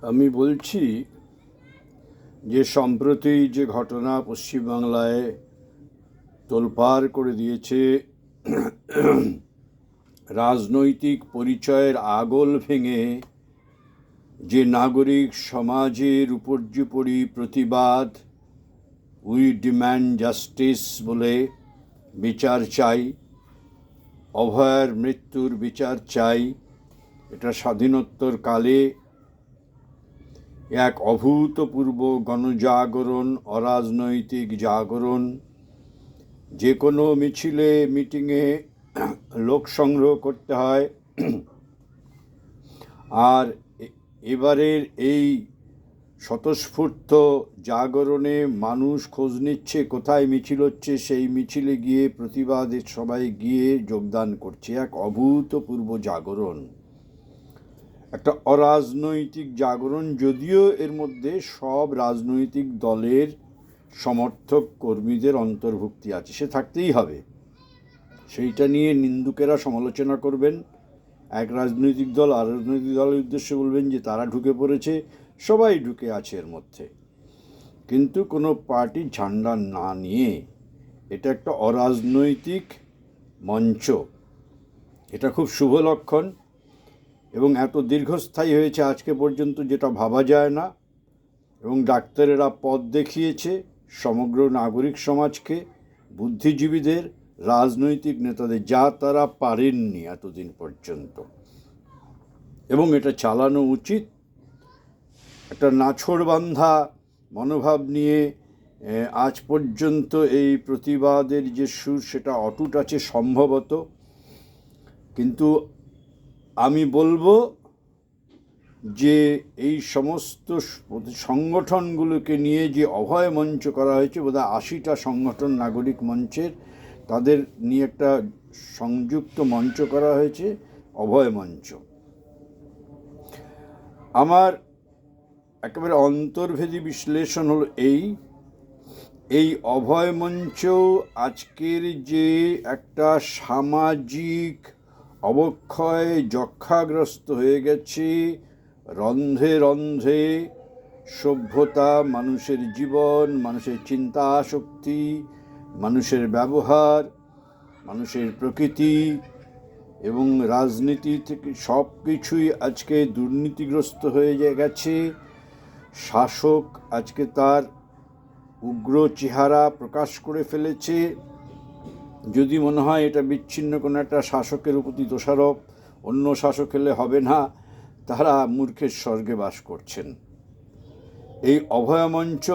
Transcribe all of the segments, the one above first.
আমি বলছি যে সম্প্রতি যে ঘটনা পশ্চিমবাংলায় তোলপাড় করে দিয়েছে, রাজনৈতিক পরিচয়ের আগল ভেঙে যে নাগরিক সমাজের উপর্যুপরি প্রতিবাদ, উই ডিম্যান্ড জাস্টিস বলে বিচার চাই, অভয়ার মৃত্যুর বিচার চাই, এটা স্বাধীনোত্তর কালে এক অভূতপূর্ব গণজাগরণ, অরাজনৈতিক জাগরণ। যে কোনো মিছিলে মিটিংয়ে লোক সংগ্রহ করতে হয়। আর এবারের এই স্বতঃস্ফূর্ত জাগরণে মানুষ খোঁজ নিচ্ছে কোথায় মিছিল হচ্ছে, সেই মিছিলে গিয়ে প্রতিবাদে সবাই গিয়ে যোগদান করছে। এক অভূতপূর্ব জাগরণ, একটা অরাজনৈতিক জাগরণ, যদিও এর মধ্যে সব রাজনৈতিক দলের সমর্থক কর্মীদের অন্তর্ভুক্তি আছে, সে থাকতেই হবে। সেইটা নিয়ে নিন্দুকেরা সমালোচনা করবেন, এক রাজনৈতিক দল আর রাজনৈতিক দলের উদ্দেশ্যে বলবেন যে তারা ঢুকে পড়েছে, সবাই ঢুকে আছে এর মধ্যে। কিন্তু কোনো পার্টির ঝান্ডা না নিয়ে এটা একটা অরাজনৈতিক মঞ্চ, এটা খুব শুভ লক্ষণ। এবং এত দীর্ঘস্থায়ী হয়েছে আজকে পর্যন্ত, যেটা ভাবা যায় না। এবং ডাক্তারেরা পথ দেখিয়েছে সমগ্র নাগরিক সমাজকে, বুদ্ধিজীবীদের, রাজনৈতিক নেতাদের, যা তারা পারেননি এতদিন পর্যন্ত। এবং এটা চালানো উচিত। একটা নাছোড়বান্ধা মনোভাব নিয়ে আজ পর্যন্ত এই প্রতিবাদের যে সুর, সেটা অটুট আছে সম্ভবত। কিন্তু আমি বলবো যে এই সমস্ত সংগঠনগুলোকে নিয়ে যে অভয় মঞ্চ করা হয়েছে, বোধহয় 80টা সংগঠন নাগরিক মঞ্চের, তাদের নিয়ে একটা সংযুক্ত মঞ্চ করা হয়েছে, অভয় মঞ্চ। আমার একেবারে অন্তর্ভেদী বিশ্লেষণ হলো এই অভয় মঞ্চ আজকের যে একটা সামাজিক অবক্ষয়, যক্ষাগ্রস্ত হয়ে গেছে, রন্ধে রন্ধে সভ্যতা, মানুষের জীবন, মানুষের চিন্তা শক্তি, মানুষের ব্যবহার, মানুষের প্রকৃতি এবং রাজনীতি থেকে সব কিছুই আজকে দুর্নীতিগ্রস্ত হয়ে গেছে। শাসক আজকে তার উগ্র চেহারা প্রকাশ করে ফেলেছে। যদি মনে হয় এটা বিচ্ছিন্ন কোনো একটা শাসকের প্রতি দোষারোপ, অন্য শাসক এলে হবে না, তারা মূর্খের স্বর্গে বাস করছেন। এই অভয়মঞ্চ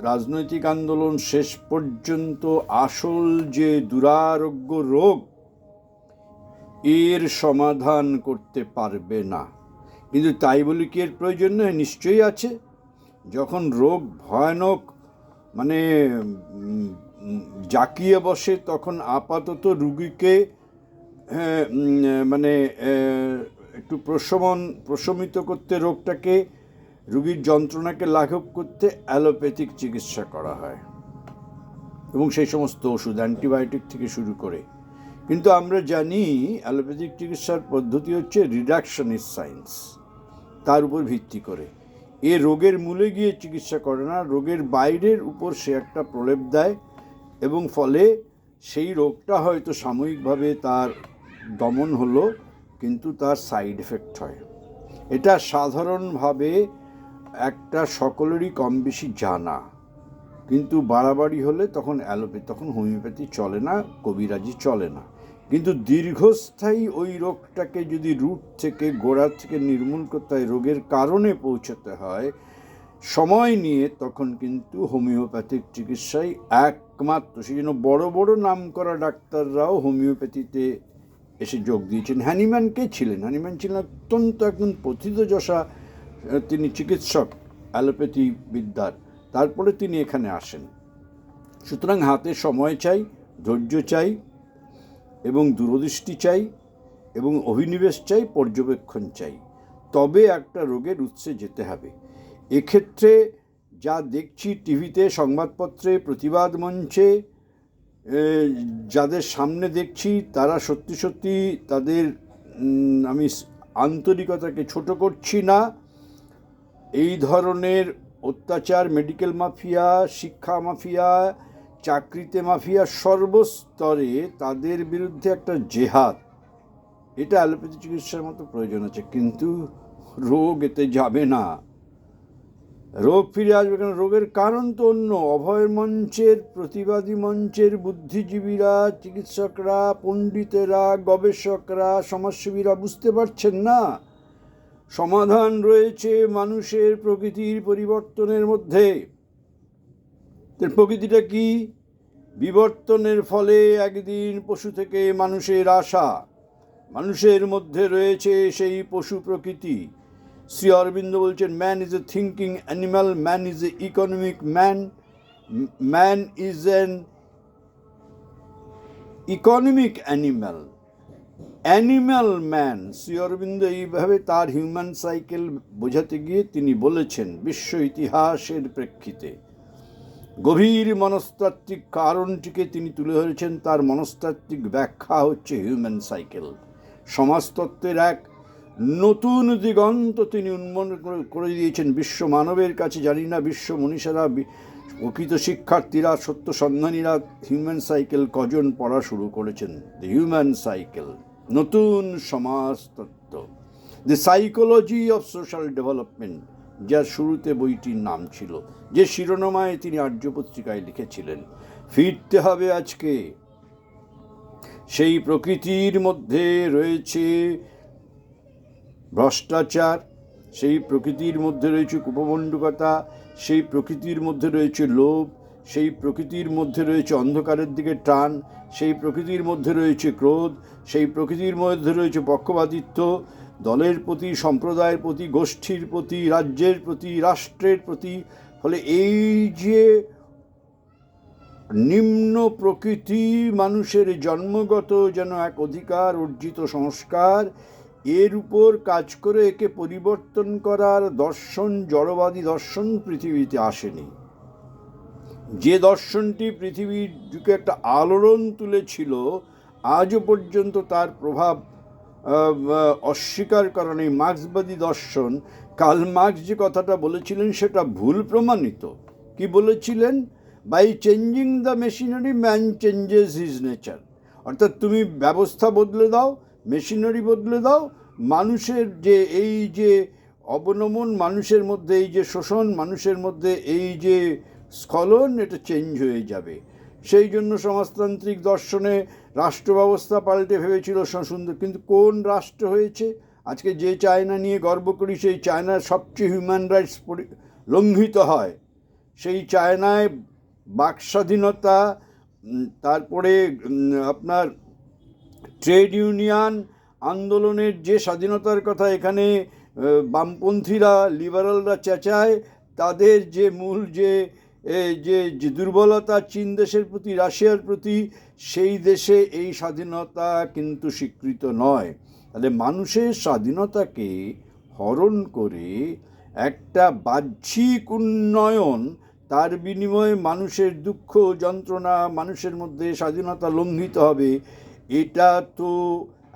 রাজনৈতিক আন্দোলন শেষ পর্যন্ত আসল যে দুরারোগ্য রোগ, এর সমাধান করতে পারবে না। কিন্তু তাই বলি কি এর প্রয়োজন নয়? নিশ্চয়ই আছে। যখন রোগ ভয়ানক মানে জাকিয়ে বসে, তখন আপাতত রুগীকে মানে একটু প্রশমিত করতে, রোগটাকে, রুগীর যন্ত্রণাকে লাঘব করতে অ্যালোপ্যাথিক চিকিৎসা করা হয়, এবং সেই সমস্ত ওষুধ, অ্যান্টিবায়োটিক থেকে শুরু করে। কিন্তু আমরা জানি অ্যালোপ্যাথিক চিকিৎসার পদ্ধতি হচ্ছে রিডাকশনিস্ট সায়েন্স, তার উপর ভিত্তি করে। এ রোগের মূলে গিয়ে চিকিৎসা করে না, রোগের বাইরের উপর সে একটা প্রলেপ দেয়, এবং ফলে সেই রোগটা হয়তো সাময়িকভাবে তার দমন হলো, কিন্তু তার সাইড এফেক্ট হয়। এটা সাধারণভাবে একটা সকলেরই কম বেশি জানা। কিন্তু বাড়াবাড়ি হলে তখন তখন হোমিওপ্যাথি চলে না, কবিরাজি চলে না। কিন্তু দীর্ঘস্থায়ী ওই রোগটাকে যদি রুট থেকে, গোড়া থেকে নির্মূল করতে হয়, রোগের কারণে পৌঁছতে হয় সময় নিয়ে, তখন কিন্তু হোমিওপ্যাথিক চিকিৎসাই একমাত্র। সেই জন্য বড় বড় নাম করা ডাক্তাররাও হোমিওপ্যাথিতে এসে যোগ দিয়েছেন। হ্যানিম্যান কে ছিলেন? হ্যানিম্যান ছিলেন অত্যন্ত একজন প্রথিতযশা, তিনি চিকিৎসক অ্যালোপ্যাথি বিদ্যার, তারপরে তিনি এখানে আসেন। সুতরাং হাতে সময় চাই, ধৈর্য চাই, এবং দূরদৃষ্টি চাই, এবং অভিনিবেশ চাই, পর্যবেক্ষণ চাই, তবে একটা রোগের উৎসে যেতে হবে। এক্ষেত্রে যা দেখছি টিভিতে, সংবাদপত্রে, প্রতিবাদ মঞ্চে, যাদের সামনে দেখছি, তারা সত্যি সত্যি তাদের, আমি আন্তরিকতাকে ছোট করছি না, এই ধরনের অত্যাচার, মেডিকেল মাফিয়া, শিক্ষা মাফিয়া, চাকরিতে মাফিয়া, সর্বস্তরে তাদের বিরুদ্ধে একটা জেহাদ, এটা অ্যালোপ্যাথি চিকিৎসার মতো প্রয়োজন আছে। কিন্তু রোগ এতে যাবে না, রোগ ফিরে আসবে কেন? রোগের কারণ তো অন্য। অভয় মঞ্চের, প্রতিবাদী মঞ্চের বুদ্ধিজীবীরা, চিকিৎসকরা, পণ্ডিতেরা, গবেষকরা, সমাজসেবীরা বুঝতে পারছেন না সমাধান রয়েছে মানুষের প্রকৃতির পরিবর্তনের মধ্যে। প্রকৃতিটা কি? বিবর্তনের ফলে একদিন পশু থেকে মানুষের আসা, মানুষের মধ্যে রয়েছে সেই পশু প্রকৃতি। শ্রী অরবিন্দ বলছেন, man is a thinking animal, man is a economic man, man is an economic animal, animal man. Shri Aurobindo এইভাবে তার হিউম্যান সাইকেল বোঝাতে গিয়ে তিনি বলেছেন বিশ্ব ইতিহাসের প্রেক্ষিতে। গভীর মনস্তাত্ত্বিক কারণটিকে তিনি তুলে ধরেছেন, তার মনস্তাত্ত্বিক ব্যাখ্যা হচ্ছে হিউম্যান সাইকেল। সমাজতত্ত্বের এক নতুন দিগন্ত তিনি উন্মোচন করে দিয়েছেন বিশ্ব মানবের কাছে। জানি না বিশ্ব মনীষীরা, প্রকৃত শিক্ষার্থীরা, সত্য সন্ধানীরা হিউম্যান সাইকেল কজন পড়া শুরু করেছেন। দ্য হিউম্যান সাইকেল, নতুন সমাজতত্ত্ব, the psychology of social development, যার শুরুতে বইটির নাম ছিল, যে শিরোনামায় তিনি আর্য পত্রিকায় লিখেছিলেন। ফিরতে হবে আজকে। সেই প্রকৃতির মধ্যে রয়েছে ভ্রষ্টাচার, সেই প্রকৃতির মধ্যে রয়েছে কুপমণ্ডুকতা, সেই প্রকৃতির মধ্যে রয়েছে লোভ, সেই প্রকৃতির মধ্যে রয়েছে অন্ধকারের দিকে টান, সেই প্রকৃতির মধ্যে রয়েছে ক্রোধ, সেই প্রকৃতির মধ্যে রয়েছে পক্ষপাতিত্ব, দলের প্রতি, সম্প্রদায়ের প্রতি, গোষ্ঠীর প্রতি, রাজ্যের প্রতি, রাষ্ট্রের প্রতি। ফলে এই যে নিম্ন প্রকৃতি, মানুষের জন্মগত যেন এক অধিকার, অর্জিত সংস্কার, এর উপর কাজ করে একে পরিবর্তন করার দর্শন, জড়বাদী দর্শন পৃথিবীতে আসেনি। যে দর্শনটি পৃথিবীর যুগে একটা আলোড়ন তুলেছিল, আজও পর্যন্ত তার প্রভাব অস্বীকার করা নেই। মার্ক্সবাদী দর্শন, কার্ল মার্ক্স যে কথাটা বলেছিলেন সেটা ভুল প্রমাণিত। কি বলেছিলেন? By changing the machinery man changes his nature. অর্থাৎ তুমি ব্যবস্থা বদলে দাও, মেশিনারি বদলে দাও, মানুষের যে এই যে অবনমন, মানুষের মধ্যে এই যে শোষণ, মানুষের মধ্যে এই যে স্খলন, এটা চেঞ্জ হয়ে যাবে। সেই জন্য সমাজতান্ত্রিক দর্শনে রাষ্ট্র ব্যবস্থা পাল্টে ভেবেছিল সুন্দর। কিন্তু কোন রাষ্ট্র হয়েছে? আজকে যে চায়না নিয়ে গর্ব করি, সেই চায়নার সবচেয়ে হিউম্যান রাইটস লঙ্ঘিত হয়। সেই চায়নায় বাক স্বাধীনতা, তারপরে আপনার ট্রেড ইউনিয়ন আন্দোলনের যে স্বাধীনতার কথা এখানে বামপন্থীরা, লিবারালরা চেঁচায়, তাদের যে মূল যে দুর্বলতা চীন দেশের প্রতি, রাশিয়ার প্রতি, সেই দেশে এই স্বাধীনতা কিন্তু স্বীকৃত নয়। তাহলে মানুষের স্বাধীনতাকে হরণ করে একটা বাহ্যিক উন্নয়ন, তার বিনিময়ে মানুষের দুঃখ যন্ত্রণা, মানুষের মধ্যে স্বাধীনতা লঙ্ঘিত হবে, এটা তো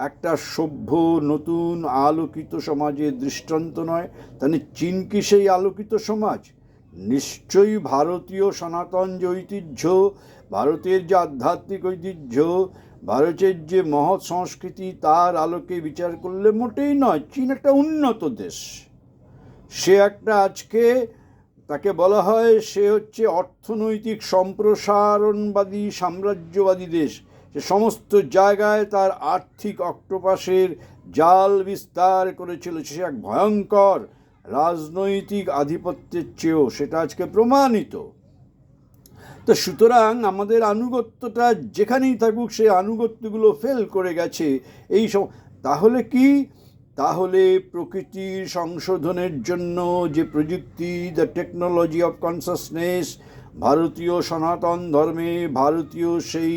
একটা সভ্য নতুন আলোকিত সমাজের দৃষ্টান্ত নয়। তাহলে চীন কি সেই আলোকিত সমাজ? নিশ্চয়ই ভারতীয় সনাতন যে ঐতিহ্য, ভারতের যে আধ্যাত্মিক ঐতিহ্য, ভারতের যে মহৎ সংস্কৃতি, তার আলোকে বিচার করলে মোটেই নয়। চীন একটা উন্নত দেশ, সে একটা, আজকে তাকে বলা হয় সে হচ্ছে অর্থনৈতিক সম্প্রসারণবাদী সাম্রাজ্যবাদী দেশ। সে সমস্ত জায়গায় তার আর্থিক অক্টোপাসের জাল বিস্তার করেছিল। সে এক ভয়ঙ্কর রাজনৈতিক আধিপত্যের চেয়েও, সেটা আজকে প্রমাণিত। তো সুতরাং আমাদের আনুগত্যটা যেখানেই থাকুক, সেই আনুগত্যগুলো ফেল করে গেছে এই সব। তাহলে কি? তাহলে প্রকৃতির সংশোধনের জন্য যে প্রযুক্তি, দ্য টেকনোলজি অফ কনসাসনেস, ভারতীয় সনাতন ধর্মে, ভারতীয় সেই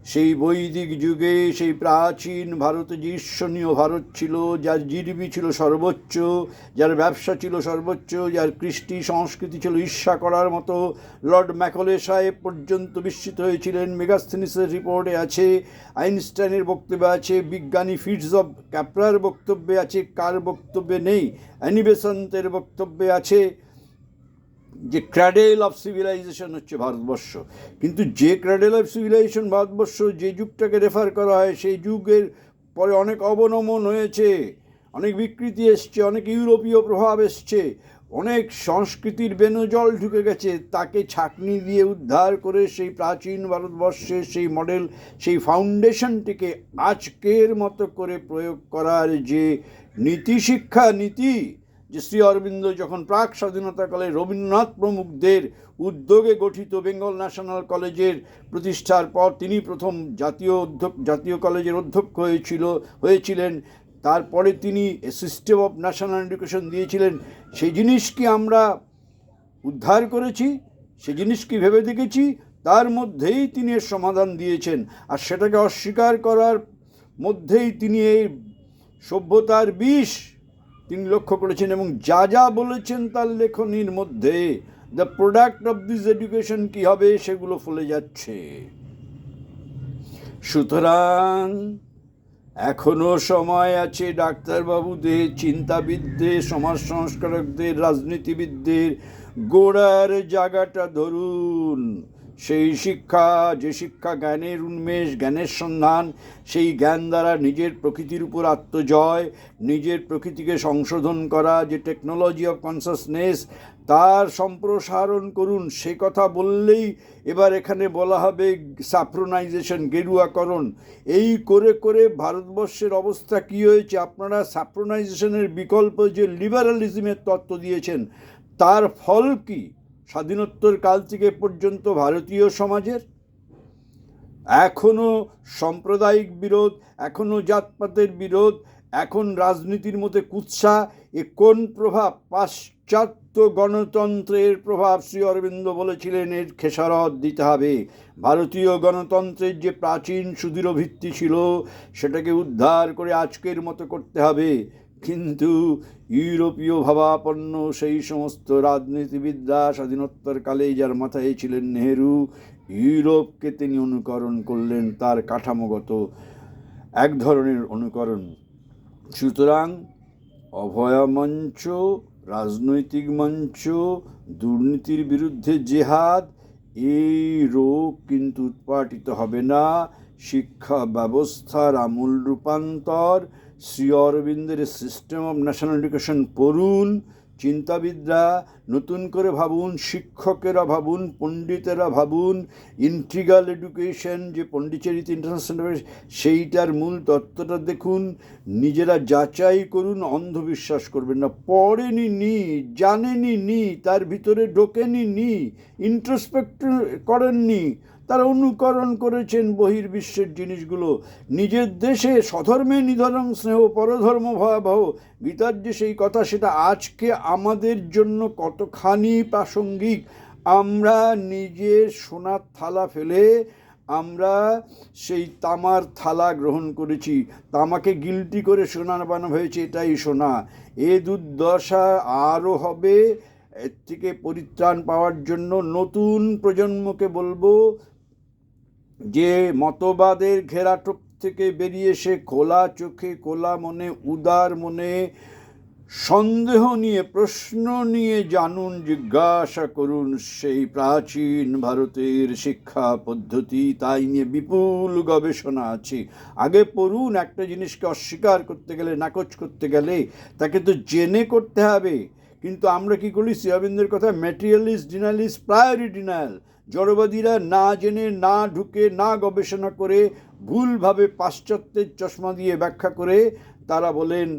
সেই বৈদিক যুগে সেই প্রাচীন ভারতে যে ঈর্ষণীয় ভারত ছিল, যার জিডিপি ছিল সর্বোচ্চ, যার ব্যবসা ছিল সর্বোচ্চ, যার কৃষ্টি সংস্কৃতি ছিল ঈর্ষা করার মতো, লর্ড ম্যাকলে সাহেব পর্যন্ত বিস্মিত হয়েছিলেন। মেগাস্থেনিসের রিপোর্টে আছে, আইনস্টাইনের বক্তব্যে আছে, বিজ্ঞানী ফিটস অফ ক্যাপরার বক্তব্যে আছে, কার বক্তব্যে নেই, অ্যানিবেসান্তের বক্তব্যে আছে যে ক্র্যাডেল অফ সিভিলাইজেশন হচ্ছে ভারতবর্ষ। কিন্তু যে ক্র্যাডেল অফ সিভিলাইজেশন ভারতবর্ষ, যে যুগটাকে রেফার করা হয়, সেই যুগের পরে অনেক অবনমন হয়েছে, অনেক বিকৃতি এসছে, অনেক ইউরোপীয় প্রভাব এসছে, অনেক সংস্কৃতির বেনজল ঢুকে গেছে। তাকে ছাঁকনি দিয়ে উদ্ধার করে সেই প্রাচীন ভারতবর্ষের সেই মডেল, সেই ফাউন্ডেশনটিকে আজকের মতো করে প্রয়োগ করার যে নীতি, শিক্ষা নীতি, যে শ্রী অরবিন্দ যখন প্রাক স্বাধীনতাকালে রবীন্দ্রনাথ প্রমুখদের উদ্যোগে গঠিত বেঙ্গল ন্যাশনাল কলেজের প্রতিষ্ঠার পর তিনি প্রথম জাতীয় কলেজের অধ্যক্ষ হয়েছিলেন, তারপরে তিনি সিস্টেম অফ ন্যাশনাল এডুকেশন দিয়েছিলেন। সেই জিনিস কি আমরা উদ্ধার করেছি? সেই জিনিস কি ভেবে দেখেছি? তার মধ্যেই তিনি এর সমাধান দিয়েছেন, আর সেটাকে অস্বীকার করার মধ্যেই তিনি এই সভ্যতার বিষ তিনি লক্ষ্য করেছেন। এবং যা যা বলেছেন তার লেখনীর মধ্যে the product of this education কী হবে সেগুলো ফলে যাচ্ছে। সুতরাং এখনও সময় আছে ডাক্তারবাবুদের, চিন্তাবিদদের, সমাজ সংস্কারকদের, রাজনীতিবিদদের গোড়ার জায়গাটা ধরুন। সেই শিক্ষা, যে শিক্ষা জ্ঞানের উন্মেষ, জ্ঞানের সন্ধান, সেই জ্ঞান দ্বারা নিজের প্রকৃতির উপর আত্মজয়, নিজের প্রকৃতিকে সংশোধন করা, যে টেকনোলজি অফ কনসাসনেস, তার সম্প্রসারণ করুন। সে কথা বললেই এবার এখানে বলা হবে স্যাফ্রোনাইজেশন, গেরুয়াকরণ। এই করে করে ভারতবর্ষের অবস্থা কী হয়েছে? আপনারা স্যাফ্রোনাইজেশনের বিকল্প যে লিবারালিজমের তত্ত্ব দিয়েছেন, তার ফল কি স্বাধীনোত্তর কাল থেকে পর্যন্ত ভারতীয় সমাজের? এখনও সাম্প্রদায়িক বিরোধ, এখনও জাতপাতের বিরোধ, এখন রাজনীতির মধ্যে কুৎসা। এ কোন প্রভাব? পাশ্চাত্য গণতন্ত্রের প্রভাব। শ্রী অরবিন্দ বলেছিলেন এর খেসারত দিতে হবে। ভারতীয় গণতন্ত্রের যে প্রাচীন সুদৃঢ় ভিত্তি ছিল, সেটাকে উদ্ধার করে আজকের মতো করতে হবে। কিন্তু ইউরোপীয় ভাবাপন্ন সেই সমস্ত রাজনীতিবিদরা, স্বাধীনোত্তরকালে যার মাথায় ছিলেন নেহেরু, ইউরোপকে তিনি অনুকরণ করলেন, তার কাঠামোগত এক ধরনের অনুকরণ। সুতরাং অভয়া মঞ্চ, রাজনৈতিক মঞ্চ, দুর্নীতির বিরুদ্ধে জেহাদ, এই রোগ কিন্তু উৎপাটিত হবে না। শিক্ষা ব্যবস্থার আমূল রূপান্তর, শ্রী অরবিন্দের সিস্টেম অফ ন্যাশনাল এডুকেশন পড়ুন, চিন্তাবিদরা নতুন করে ভাবুন, শিক্ষকেরা ভাবুন, পণ্ডিতেরা ভাবুন। ইন্টিগ্রাল এডুকেশন, যে পণ্ডিচেরিতে ইন্টারন্যাশনাল, সেইটার মূল তত্ত্বটা দেখুন, নিজেরা যাচাই করুন, অন্ধবিশ্বাস করবেন না। পড়েনি নি, জানেনি নি, তার ভিতরে ঢোকেনি নি, ইন্ট্রোস্পেক্ট করেননি, তারা অনুকরণ করেছেন বহির্বিশ্বের জিনিসগুলো। নিজের দেশে স্বধর্মে নিধনং স্নেহ পরধর্ম ভয়াবহ, গীতার যে সেই কথা, সেটা আজকে আমাদের জন্য কতখানি প্রাসঙ্গিক। আমরা নিজের সোনার থালা ফেলে আমরা সেই তামার থালা গ্রহণ করেছি, তামাকে গিল্টি করে সোনা বানানো হয়েছে, এটাই সোনা। এ দুর্দশা আরও হবে। এর থেকে পরিত্রাণ পাওয়ার জন্য নতুন প্রজন্মকে বলবো যে মতবাদের ঘেরাটোপ থেকে বেরিয়ে এসে খোলা চোখে, খোলা মনে, উদার মনে, সন্দেহ নিয়ে, প্রশ্ন নিয়ে জানুন, জিজ্ঞাসা করুন সেই প্রাচীন ভারতের শিক্ষা পদ্ধতি। তাই নিয়ে বিপুল গবেষণা আছে। আগে পড়ুন। একটা জিনিসকে অস্বীকার করতে গেলে, নাকচ করতে গেলে তাকে তো জেনে করতে হবে। কিন্তু আমরা কি করি? শ্রী অরবিন্দের কথা, ম্যাটেরিয়ালিস্ট ডিনায়ালিস্ট, প্রায়োরি ডিনায়াল। জড়বাদীরা না জেনে, না ঢুকে, না গবেষণা করে, ভুলভাবে পাশ্চাত্যের চশমা দিয়ে ব্যাখ্যা করে তারা বলেন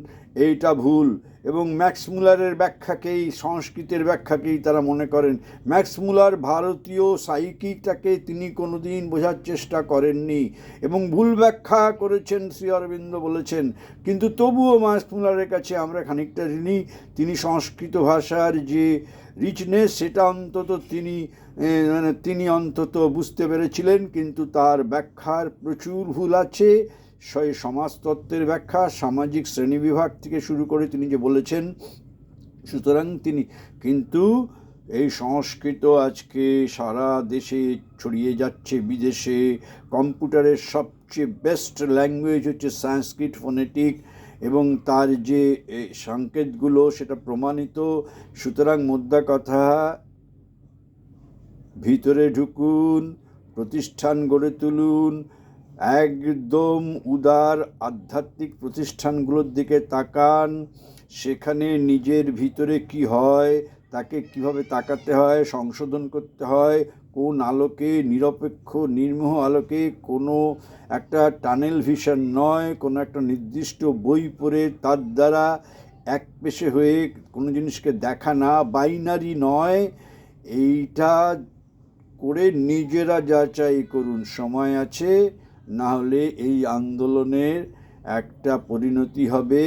এইটা ভুল, এবং ম্যাক্স মুলারের ব্যাখ্যাকেই, সংস্কৃতের ব্যাখ্যাকেই তারা মনে করেন। ম্যাক্স মুলার ভারতীয় সাইকিটাকে তিনি কোনোদিন বোঝার চেষ্টা করেননি এবং ভুল ব্যাখ্যা করেছেন, শ্রী অরবিন্দ বলেছেন। কিন্তু তবুও ম্যাক্স মুলারের কাছে আমরা খানিকটা ঋণী। তিনি সংস্কৃত ভাষার যে রিচনেস সেটা অন্তত তিনি অন্তত বুঝতে পেরেছিলেন, কিন্তু তার ব্যাখ্যার প্রচুর ভুল আছে। সেই সমাজতত্ত্বের ব্যাখ্যা, সামাজিক শ্রেণীবিভাগ থেকে শুরু করে তিনি যে বলেছেন, সুতরাং তিনি কিন্তু এই সংস্কৃত আজকে সারা দেশে ছড়িয়ে যাচ্ছে, বিদেশে। কম্পিউটারের সবচেয়ে বেস্ট ল্যাঙ্গুয়েজ হচ্ছে সংস্কৃত ফোনেটিক, এবং তার যে সংকেতগুলো সেটা প্রমাণিত। সুতরাং মোদ্দা কথা, ভিতরে ঢুকুন, প্রতিষ্ঠান গড়ে তুলুন, একদম উদার আধ্যাত্মিক প্রতিষ্ঠানগুলোর দিকে তাকান। সেখানে নিজের ভিতরে কি হয়, তাকে কিভাবে তাকাতে হয়, সংশোধন করতে হয়, কোন আলোকে, নিরপেক্ষ নির্মোহ আলোকে, কোনো একটা টানেল ভিশন নয়, কোনো একটা নির্দিষ্ট বই পড়ে তার দ্বারা একপেশে হয়ে কোনো জিনিসকে দেখা না, বাইনারি নয়। এইটা করে নিজেরা যাচাই করুন, সময় আছে। না হলে এই আন্দোলনের একটা পরিণতি হবে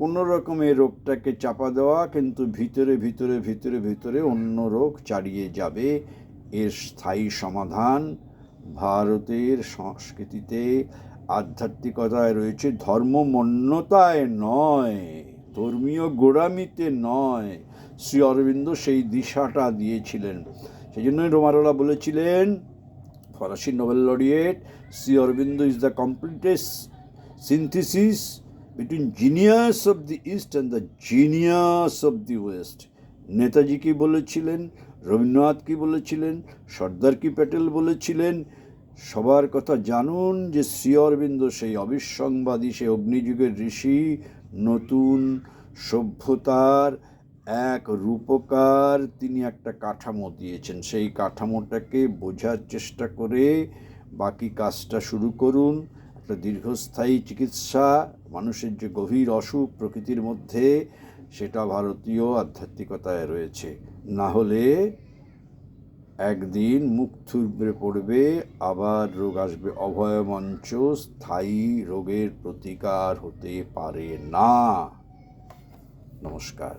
কোনো রকমের রোগটাকে চাপা দেওয়া, কিন্তু ভিতরে ভিতরে ভিতরে ভিতরে অন্য রোগ চালিয়ে যাবে। এর স্থায়ী সমাধান ভারতের সংস্কৃতিতে, আধ্যাত্মিকতায় রয়েছে, ধর্মমন্যতায় নয়, ধর্মীয় গোড়ামিতে নয়। শ্রী অরবিন্দ সেই দিশাটা দিয়েছিলেন। সেই জন্যই রোমারোলা বলেছিলেন, ফরাসি Nobel laureate, Shri Aurobindo is the completest synthesis between genius of the East and the genius of the West. Netaji কি বলেছিলেন, রবীন্দ্রনাথ কি বলেছিলেন, সর্দার কি প্যাটেল বলেছিলেন, সবার কথা জানুন যে শ্রী অরবিন্দ সেই অবিসংবাদী, সেই অগ্নিযুগের ঋষি, নতুন সভ্যতার এক রূপকার। তিনি একটা কাঠামো দিয়েছেন, সেই কাঠামোটাকে বোঝার চেষ্টা করে বাকি কাজটা শুরু করুন। একটা দীর্ঘস্থায়ী চিকিৎসা, মানুষের যে গভীর অসুখ প্রকৃতির মধ্যে, সেটা ভারতীয় আধ্যাত্মিকতায় রয়েছে। না হলে একদিন মুখ থুবড়ে পড়বে, আবার রোগ আসবে। অভয় মঞ্চ স্থায়ী রোগের প্রতিকার হতে পারে না। নমস্কার।